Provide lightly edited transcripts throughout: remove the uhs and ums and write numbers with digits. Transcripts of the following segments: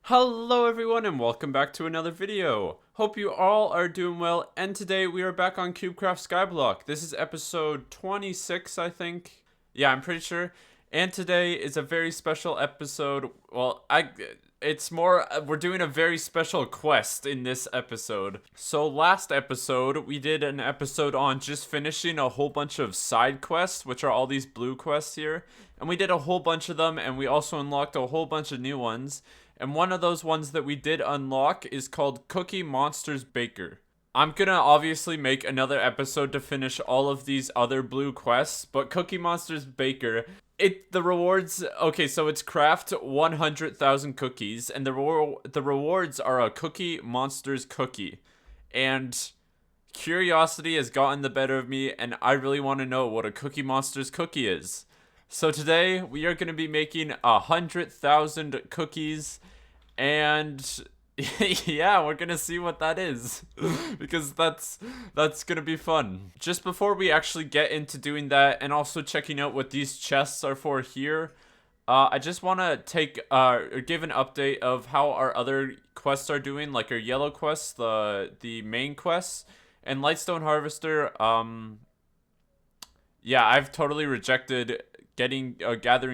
Hello everyone and welcome back to another video. Hope you all are doing well, and today we are back on Cubecraft Skyblock. This is episode 26, I think. Yeah, I'm pretty sure. And today is a very special episode. Well, it's more, we're doing a very special quest in this episode. So last episode, we did an episode on just finishing a whole bunch of side quests, which are all these blue quests here. And we did a whole bunch of them, and we also unlocked a whole bunch of new ones. And one of those ones that we did unlock is called Cookie Monster's Baker. I'm gonna obviously make another episode to finish all of these other blue quests, but Cookie Monster's Baker, the rewards, okay, so it's craft 100,000 cookies, and the rewards are a Cookie Monster's cookie. And curiosity has gotten the better of me, and I really want to know what a Cookie Monster's cookie is. So today we are going to be making 100,000 cookies, and yeah, we're going to see what that is because that's going to be fun. Just before we actually get into doing that and also checking out what these chests are for here, I just want to give an update of how our other quests are doing, like our yellow quests, the main quests, and Lightstone Harvester. Yeah, I've totally rejected gathering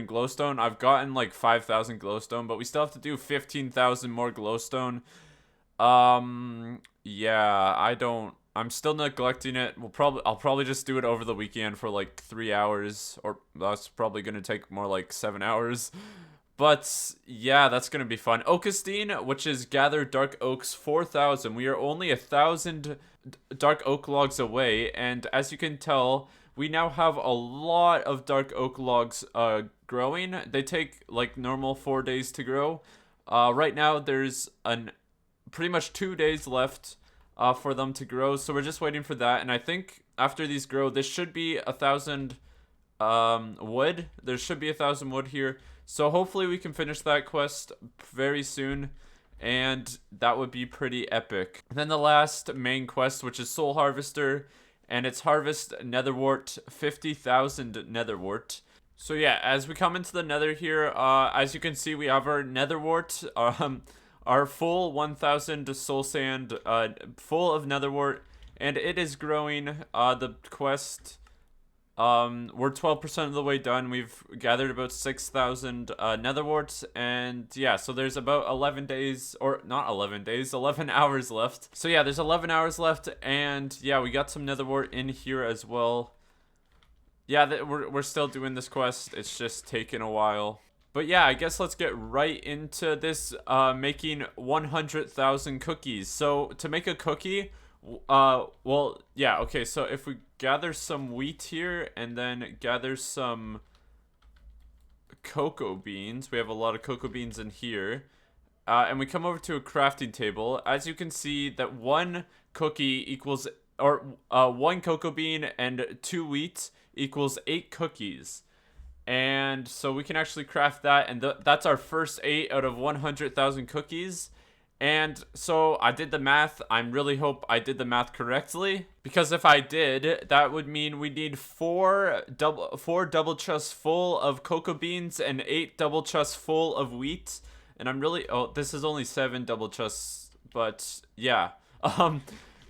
glowstone. I've gotten like 5,000 glowstone, but we still have to do 15,000 more glowstone. Yeah, I'm still neglecting it. I'll probably just do it over the weekend for like 3 hours, or that's probably gonna take more like 7 hours. But yeah, that's gonna be fun. Oakestein, which is gather dark oaks 4,000. We are only 1,000 dark oak logs away, and as you can tell, we now have a lot of dark oak logs growing. They take like normal 4 days to grow. Right now there's pretty much 2 days left for them to grow, so we're just waiting for that. And I think after these grow, this should be 1,000 wood. There should be 1,000 wood here, so hopefully we can finish that quest very soon, and that would be pretty epic. And then the last main quest, which is Soul Harvester, and it's harvest Netherwart, 50,000 Netherwart. So yeah, as we come into the Nether here, as you can see, we have our Netherwart, our full 1,000 soul sand, full of Netherwart, and it is growing. The quest, we're 12% of the way done. We've gathered about 6,000 netherwarts, and yeah, so there's about 11 days, or not 11 days, 11 hours left. So yeah, there's 11 hours left, and yeah, we got some netherwart in here as well. Yeah, we're still doing this quest. It's just taking a while. But yeah, I guess let's get right into this, making 100,000 cookies. So to make a cookie, well, yeah, okay, so if we gather some wheat here and then gather some cocoa beans, we have a lot of cocoa beans in here, and we come over to a crafting table, as you can see that one cookie equals, or one cocoa bean and 2 wheat equals 8 cookies. And so we can actually craft that, and that's our first 8 out of 100,000 cookies. And so I did the math. I really hope I did the math correctly, because if I did, that would mean we need four double chests full of cocoa beans and 8 double chests full of wheat. And oh, this is only 7 double chests, but yeah.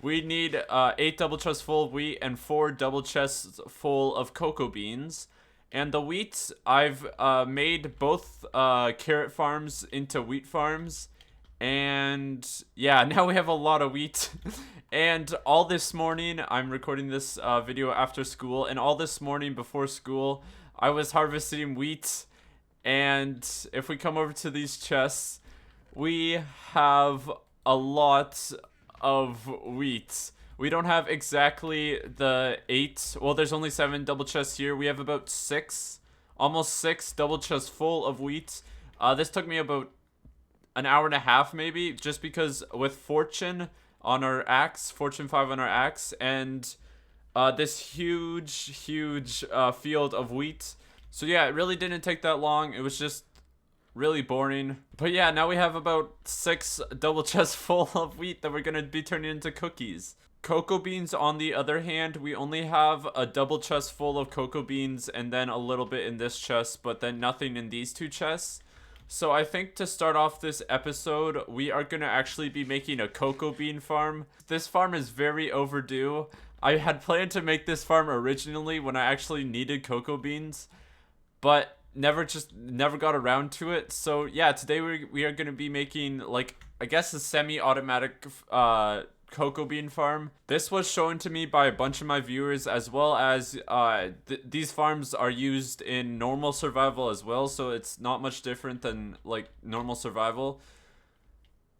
We need 8 double chests full of wheat and 4 double chests full of cocoa beans. And the wheat, I've made both carrot farms into wheat farms. And yeah, now we have a lot of wheat. And all this morning, I'm recording this video after school, and all this morning before school, I was harvesting wheat. And if we come over to these chests, we have a lot of wheat. We don't have exactly the 8. Well, there's only 7 double chests here. We have about 6, almost 6 double chests full of wheat. This took me about an hour and a half maybe, just because with fortune on our axe, fortune 5 on our axe, and this huge field of wheat. So yeah, it really didn't take that long. It was just really boring. But yeah, now we have about 6 double chests full of wheat that we're gonna be turning into cookies. Cocoa beans, on the other hand, we only have a double chest full of cocoa beans and then a little bit in this chest, but then nothing in these 2 chests. So I think to start off this episode, we are going to actually be making a cocoa bean farm. This farm is very overdue. I had planned to make this farm originally when I actually needed cocoa beans, but never got around to it. So yeah, today we are going to be making, like, I guess a semi-automatic cocoa bean farm. This was shown to me by a bunch of my viewers, as well as these farms are used in normal survival as well, so it's not much different than like normal survival.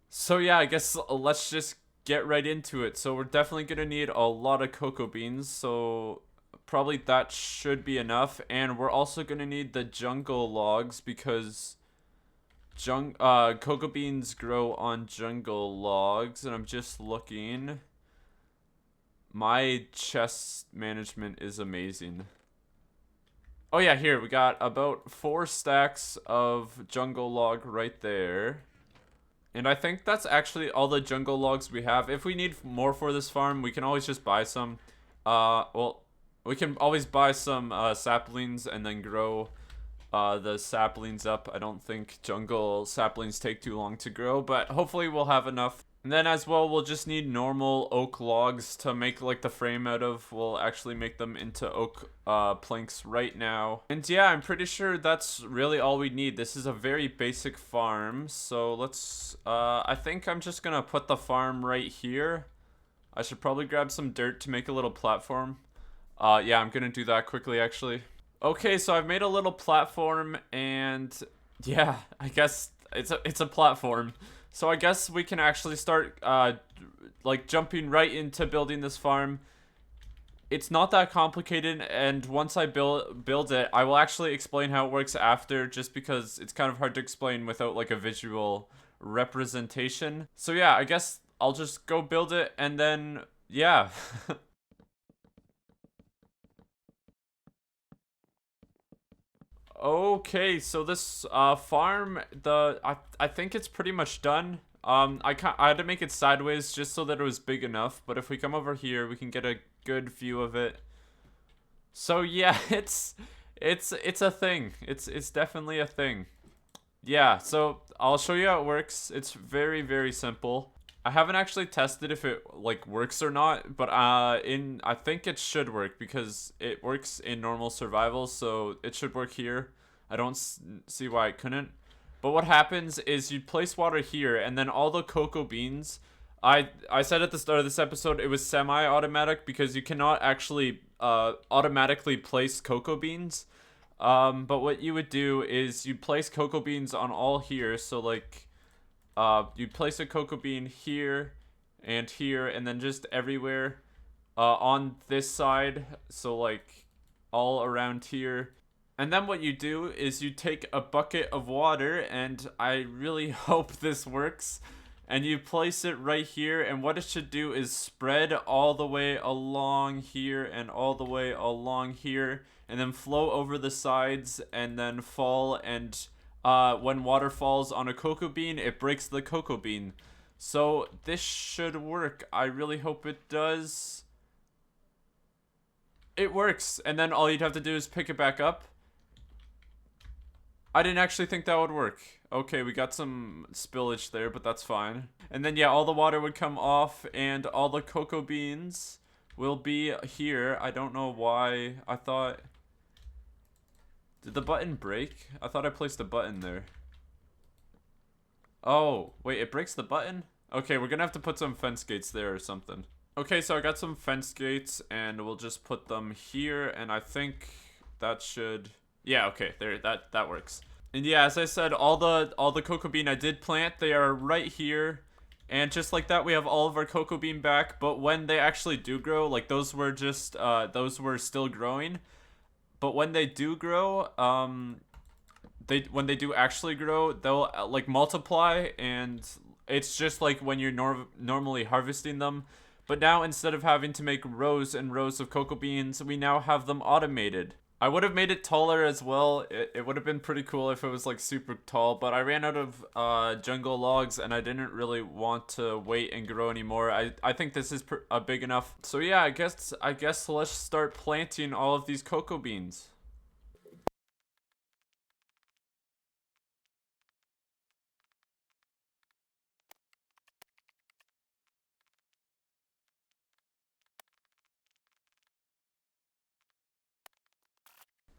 So yeah, I guess let's just get right into it. So we're definitely gonna need a lot of cocoa beans, so probably that should be enough. And we're also gonna need the jungle logs because cocoa beans grow on jungle logs. And I'm just looking. My chest management is amazing. Oh yeah, here we got about 4 stacks of jungle log right there. And I think that's actually all the jungle logs we have. If we need more for this farm, we can always just buy some. Well, we can always buy some saplings and then grow the saplings up. I don't think jungle saplings take too long to grow, but hopefully we'll have enough. And then as well, we'll just need normal oak logs to make like the frame out of. We'll actually make them into oak planks right now. And yeah, I'm pretty sure that's really all we need. This is a very basic farm. So let's, I think I'm just gonna put the farm right here. I should probably grab some dirt to make a little platform. Yeah, I'm gonna do that quickly actually. Okay, so I've made a little platform, and yeah, I guess it's a platform. So I guess we can actually start like jumping right into building this farm. It's not that complicated, and once I build it, I will actually explain how it works after, just because it's kind of hard to explain without like a visual representation. So yeah, I guess I'll just go build it, and then yeah. Okay, so this farm, I think it's pretty much done. I had to make it sideways just so that it was big enough, but if we come over here, we can get a good view of it. So yeah, it's a thing. It's definitely a thing. Yeah, so I'll show you how it works. It's very, very simple. I haven't actually tested if it like works or not, but I think it should work because it works in normal survival, so it should work here. I don't see why it couldn't. But what happens is you place water here, and then all the cocoa beans. I said at the start of this episode it was semi-automatic because you cannot actually automatically place cocoa beans. But what you would do is you place cocoa beans on all here, so like you place a cocoa bean here and then just everywhere on this side, so like all around here. And then what you do is you take a bucket of water, and I really hope this works, and you place it right here, and what it should do is spread all the way along here and all the way along here, and then flow over the sides and then fall. And when water falls on a cocoa bean, it breaks the cocoa bean. So this should work. I really hope it does. It works, and then all you'd have to do is pick it back up. I didn't actually think that would work. Okay, we got some spillage there, but that's fine. And then yeah, all the water would come off, and all the cocoa beans will be here. I don't know why. I thought... Did the button break? I thought I placed a button there. Oh, wait, it breaks the button? Okay, we're gonna have to put some fence gates there or something. Okay, so I got some fence gates, and we'll just put them here, and I think that should... Yeah, okay, there, that works. And yeah, as I said, all the cocoa bean I did plant, they are right here. And just like that, we have all of our cocoa bean back. But when they actually do grow, like those were just, those were still growing. But when they do grow, when they do actually grow, they'll like multiply, and it's just like when you're normally harvesting them. But now instead of having to make rows and rows of cocoa beans, we now have them automated. I would have made it taller as well. It would have been pretty cool if it was like super tall, but I ran out of jungle logs, and I didn't really want to wait and grow anymore. I think this is big enough. So yeah, I guess let's start planting all of these cocoa beans.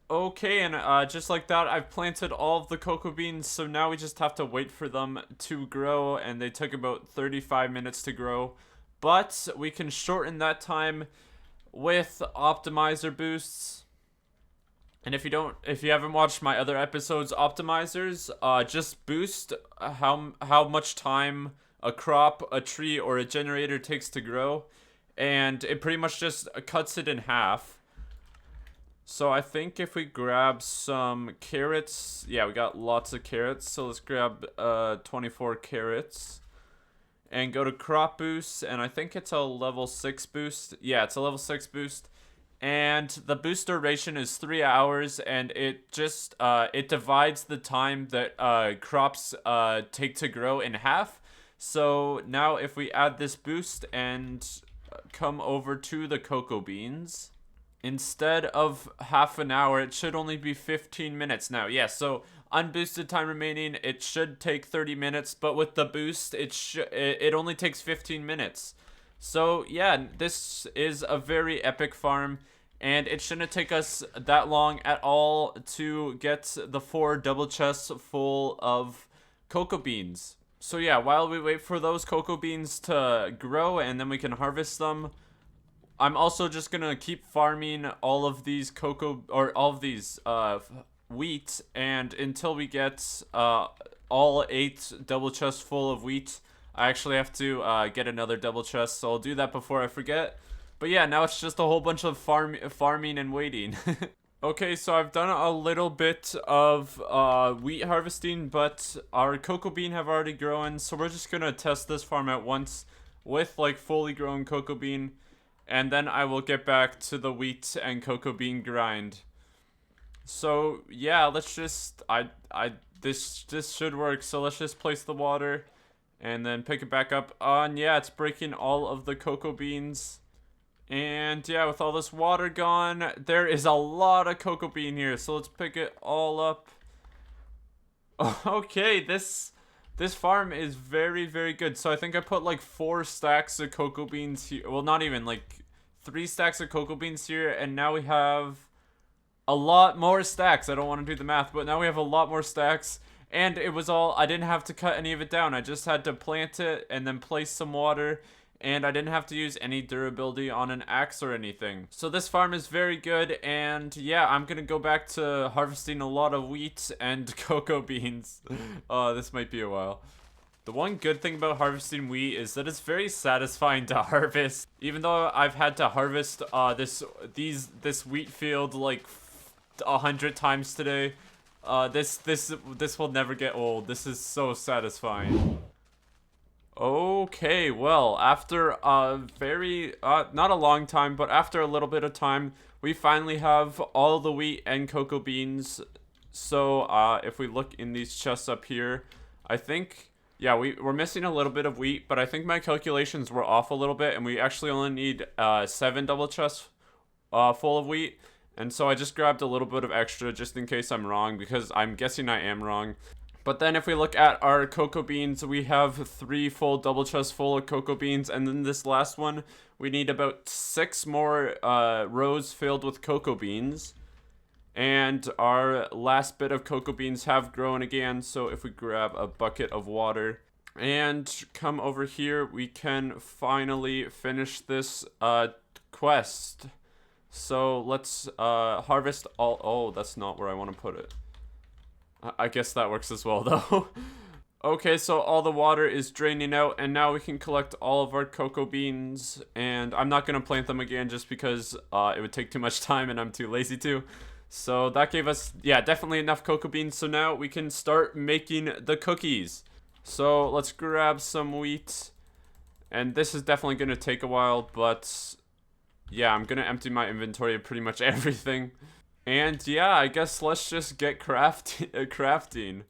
Okay, and just like that, I've planted all of the cocoa beans, so now we just have to wait for them to grow, and they took about 35 minutes to grow. But we can shorten that time with optimizer boosts. And if you haven't watched my other episodes, optimizers, just boost how much time a crop, a tree, or a generator takes to grow, and it pretty much just cuts it in half. So I think if we grab some carrots, yeah, we got lots of carrots. So let's grab 24 carrots and go to crop boost, and I think it's a level 6 boost. Yeah, it's a level 6 boost. And the boost duration is 3 hours, and it just it divides the time that crops take to grow in half. So now if we add this boost and come over to the cocoa beans, instead of half an hour, it should only be 15 minutes now. Yeah, so unboosted time remaining, it should take 30 minutes, but with the boost, it only takes 15 minutes. So yeah, this is a very epic farm, and it shouldn't take us that long at all to get the 4 double chests full of cocoa beans. So yeah, while we wait for those cocoa beans to grow and then we can harvest them, I'm also just gonna keep farming all of these cocoa, or all of these wheat, and until we get all 8 double chests full of wheat. I actually have to get another double chest, so I'll do that before I forget. But yeah, now it's just a whole bunch of farming and waiting. Okay, so I've done a little bit of wheat harvesting, but our cocoa bean have already grown, so we're just gonna test this farm at once with like fully grown cocoa bean, and then I will get back to the wheat and cocoa bean grind. So yeah, let's just this should work. So let's just place the water and then pick it back up. And yeah, it's breaking all of the cocoa beans. And yeah, with all this water gone, there is a lot of cocoa bean here. So let's pick it all up. Okay, this farm is very, very good. So I think I put like 4 stacks of cocoa beans here. Well, not even, like 3 stacks of cocoa beans here, and now we have a lot more stacks. I don't want to do the math, but now we have a lot more stacks. And it was all, I didn't have to cut any of it down. I just had to plant it and then place some water. And I didn't have to use any durability on an axe or anything. So this farm is very good. And yeah, I'm going to go back to harvesting a lot of wheat and cocoa beans. This might be a while. The one good thing about harvesting wheat is that it's very satisfying to harvest. Even though I've had to harvest this wheat field like 100 times today, this will never get old. This is so satisfying. Okay, well, after a very not a long time, but after a little bit of time, we finally have all the wheat and cocoa beans. So if we look in these chests up here, I think, yeah, we're missing a little bit of wheat, but I think my calculations were off a little bit, and we actually only need 7 double chests full of wheat. And so I just grabbed a little bit of extra just in case I'm wrong, because I'm guessing I am wrong. But then if we look at our cocoa beans, we have 3 full double chests full of cocoa beans. And then this last one, we need about 6 more rows filled with cocoa beans. And our last bit of cocoa beans have grown again. So if we grab a bucket of water and come over here, we can finally finish this quest. So let's harvest all. Oh, that's not where I want to put it. I guess that works as well, though. Okay, so all the water is draining out, and now we can collect all of our cocoa beans. And I'm not going to plant them again just because it would take too much time and I'm too lazy to. So that gave us, yeah, definitely enough cocoa beans. So now we can start making the cookies. So let's grab some wheat. And this is definitely going to take a while, but yeah, I'm going to empty my inventory of pretty much everything. And yeah, I guess let's just get crafting.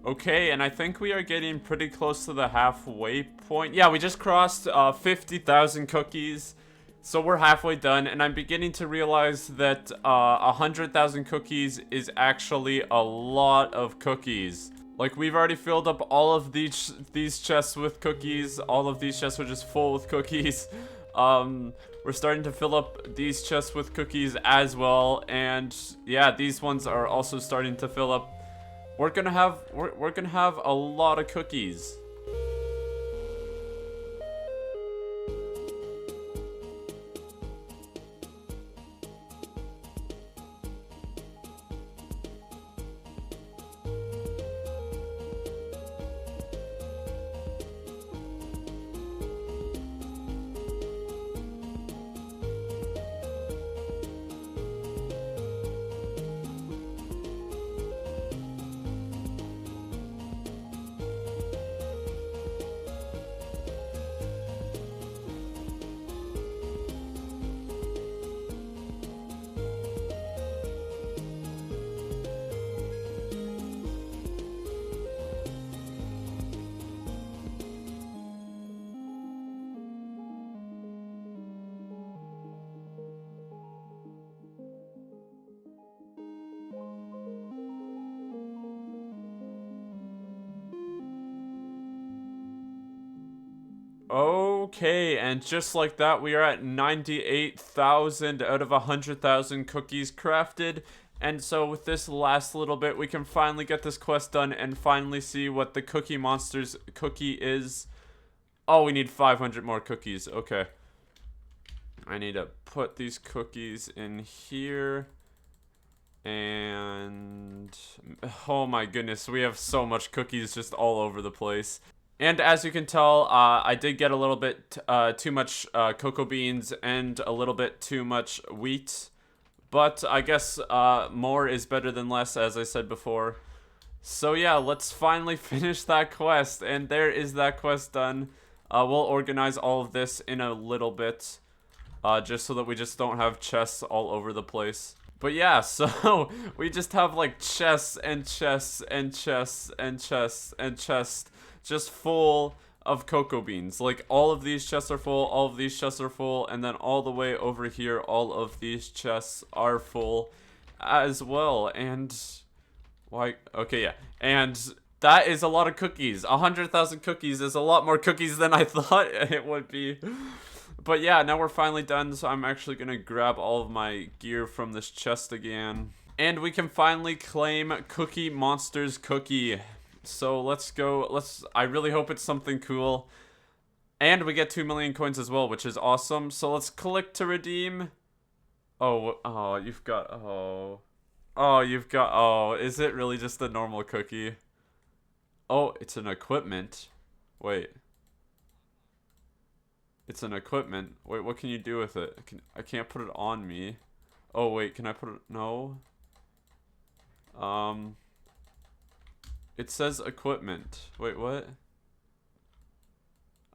Okay, and I think we are getting pretty close to the halfway point. Yeah, we just crossed 50,000 cookies. So we're halfway done, and I'm beginning to realize that 100,000 cookies is actually a lot of cookies. Like, we've already filled up all of these chests with cookies. All of these chests are just full with cookies. We're starting to fill up these chests with cookies as well, and yeah, these ones are also starting to fill up. We're gonna have a lot of cookies. Okay, and just like that, we are at 98,000 out of 100,000 cookies crafted. And so with this last little bit, we can finally get this quest done and finally see what the Cookie Monster's cookie is. Oh, we need 500 more cookies. Okay. I need to put these cookies in here. And oh my goodness, we have so much cookies just all over the place. And as you can tell, I did get a little bit too much cocoa beans and a little bit too much wheat. But I guess more is better than less, as I said before. So yeah, let's finally finish that quest. And there is that quest done. We'll organize all of this in a little bit. Just so that we just don't have chests all over the place. But yeah, so we just have like chests and chests and chests and chests and chests. Just full of cocoa beans. Like, all of these chests are full, all of these chests are full, and then all the way over here, all of these chests are full as well. And why? Okay, yeah. And that is a lot of cookies. 100,000 cookies is a lot more cookies than I thought it would be. But yeah, now we're finally done, so I'm actually gonna grab all of my gear from this chest again. And we can finally claim Cookie Monster's cookie. So let's go. I really hope it's something cool. And we get 2 million coins as well, which is awesome. So let's click to redeem. Oh, you've got, is it really just a normal cookie? Oh, it's an equipment. Wait. It's an equipment. Wait, what can you do with it? I can't put it on me. Oh, wait, can I put it? No. It says equipment. Wait, what?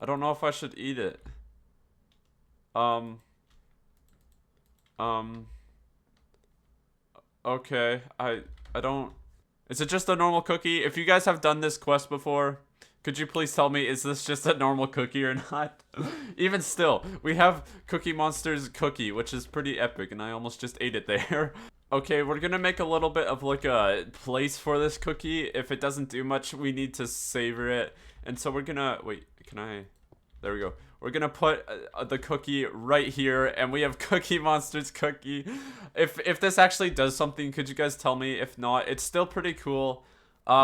I don't know if I should eat it. Okay, I don't... Is it just a normal cookie? If you guys have done this quest before, could you please tell me, is this just a normal cookie or not? Even still, we have Cookie Monster's cookie, which is pretty epic, and I almost just ate it there. Okay, we're gonna make a little bit of like a place for this cookie. If it doesn't do much, we need to savor it. And so we're gonna, wait, can I, there we go. We're gonna put the cookie right here, and we have Cookie Monster's cookie. If this actually does something, could you guys tell me? If not, it's still pretty cool.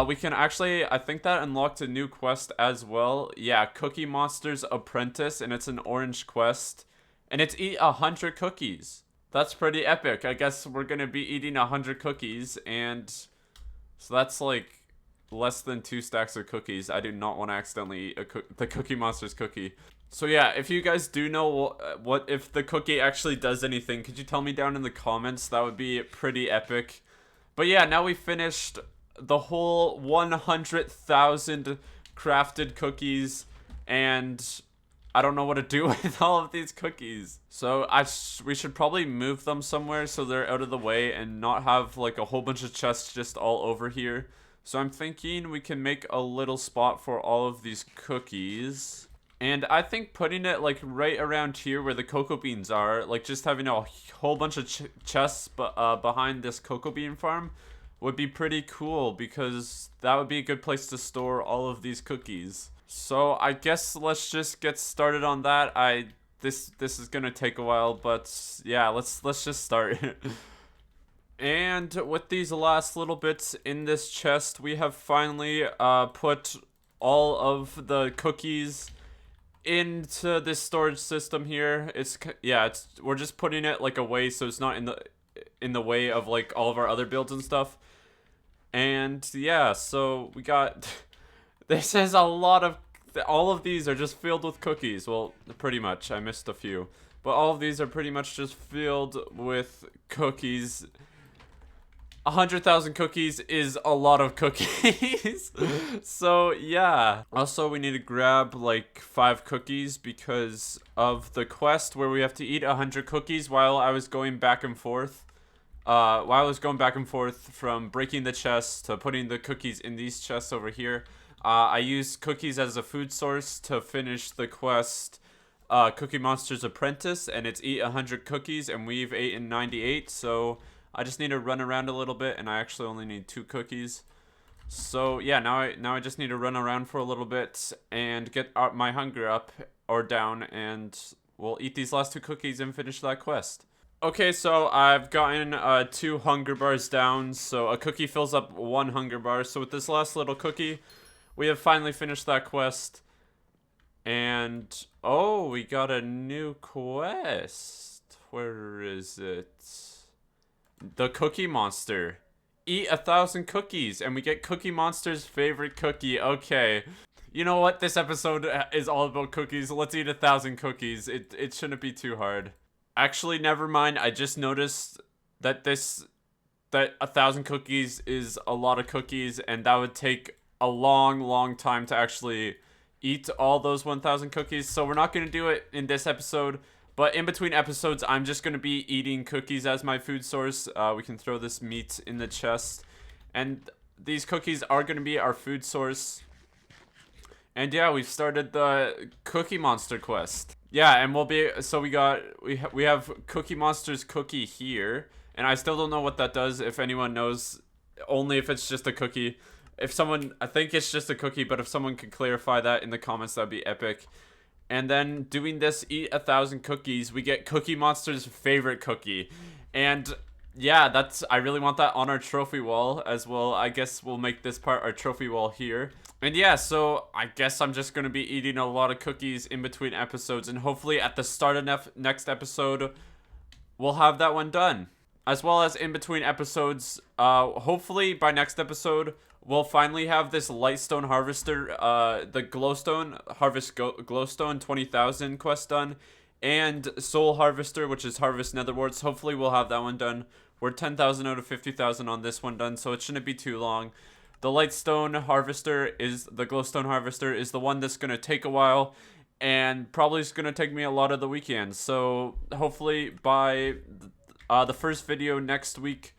We can actually, I think that unlocked a new quest as well. Yeah, Cookie Monster's Apprentice, and it's an orange quest. And it's eat 100 cookies. That's pretty epic. I guess we're gonna be eating 100 cookies, and so that's like less than 2 stacks of cookies. I do not want to accidentally eat the Cookie Monster's cookie. So yeah, if you guys do know what if the cookie actually does anything, could you tell me down in the comments? That would be pretty epic. But yeah, now we finished the whole 100,000 crafted cookies, and I don't know what to do with all of these cookies. So we should probably move them somewhere so they're out of the way and not have like a whole bunch of chests just all over here. So I'm thinking we can make a little spot for all of these cookies. And I think putting it like right around here where the cocoa beans are, like just having a whole bunch of chests behind this cocoa bean farm would be pretty cool, because that would be a good place to store all of these cookies. So I guess let's just get started on that. This is gonna take a while, but yeah, let's just start. And with these last little bits in this chest, we have finally put all of the cookies into this storage system here. We're just putting it like away so it's not in the way of like all of our other builds and stuff. And yeah, so we got this is a lot of all of these are just filled with cookies. Well, pretty much. I missed a few. But all of these are pretty much just filled with cookies. 100,000 cookies is a lot of cookies. So yeah. Also, we need to grab like 5 cookies because of the quest where we have to eat 100 cookies while I was going back and forth. While I was going back and forth from breaking the chest to putting the cookies in these chests over here. I used cookies as a food source to finish the quest, Cookie Monster's Apprentice, and it's eat 100 cookies, and we've eaten 98, so I just need to run around a little bit, and I actually only need 2 cookies. So yeah, now I just need to run around for a little bit and get my hunger up or down, and we'll eat these last 2 cookies and finish that quest. Okay, so I've gotten 2 hunger bars down, so a cookie fills up 1 hunger bar. So with this last little cookie, we have finally finished that quest. And oh, we got a new quest. Where is it? The Cookie Monster. Eat 1,000 cookies, and we get Cookie Monster's favorite cookie. Okay. You know what? This episode is all about cookies. Let's eat 1,000 cookies. It shouldn't be too hard. Actually, never mind. I just noticed that 1,000 cookies is a lot of cookies, and that would take a long time to actually eat all those 1,000 cookies. So we're not going to do it in this episode. But in between episodes, I'm just going to be eating cookies as my food source. We can throw this meat in the chest. And these cookies are going to be our food source. And yeah, we've started the Cookie Monster quest. Yeah, and we have Cookie Monster's cookie here. And I still don't know what that does. If anyone knows, only if it's just a cookie. I think it's just a cookie, but if someone could clarify that in the comments, that'd be epic. And then doing this, eat 1,000 cookies, we get Cookie Monster's favorite cookie. And yeah, I really want that on our trophy wall as well. I guess we'll make this part our trophy wall here. And yeah, so I guess I'm just going to be eating a lot of cookies in between episodes. And hopefully at the start of next episode, we'll have that one done. As well as in between episodes, hopefully by next episode, we'll finally have this Lightstone Harvester, the Glowstone, Harvest Glowstone 20,000 quest done, and Soul Harvester, which is Harvest Netherwarts. Hopefully we'll have that one done. We're 10,000 out of 50,000 on this one done, so it shouldn't be too long. The Glowstone Harvester is the one that's going to take a while, and probably is going to take me a lot of the weekends. So hopefully by the first video next week,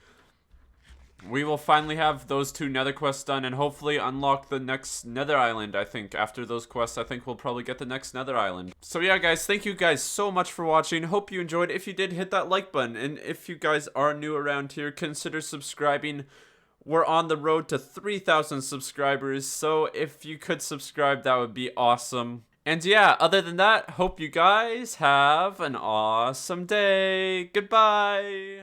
we will finally have those 2 nether quests done and hopefully unlock the next nether island. I think after those quests, I think we'll probably get the next nether island. So yeah, guys, thank you guys so much for watching. Hope you enjoyed. If you did, hit that like button. And if you guys are new around here, consider subscribing. We're on the road to 3,000 subscribers. So if you could subscribe, that would be awesome. And yeah, other than that, hope you guys have an awesome day. Goodbye.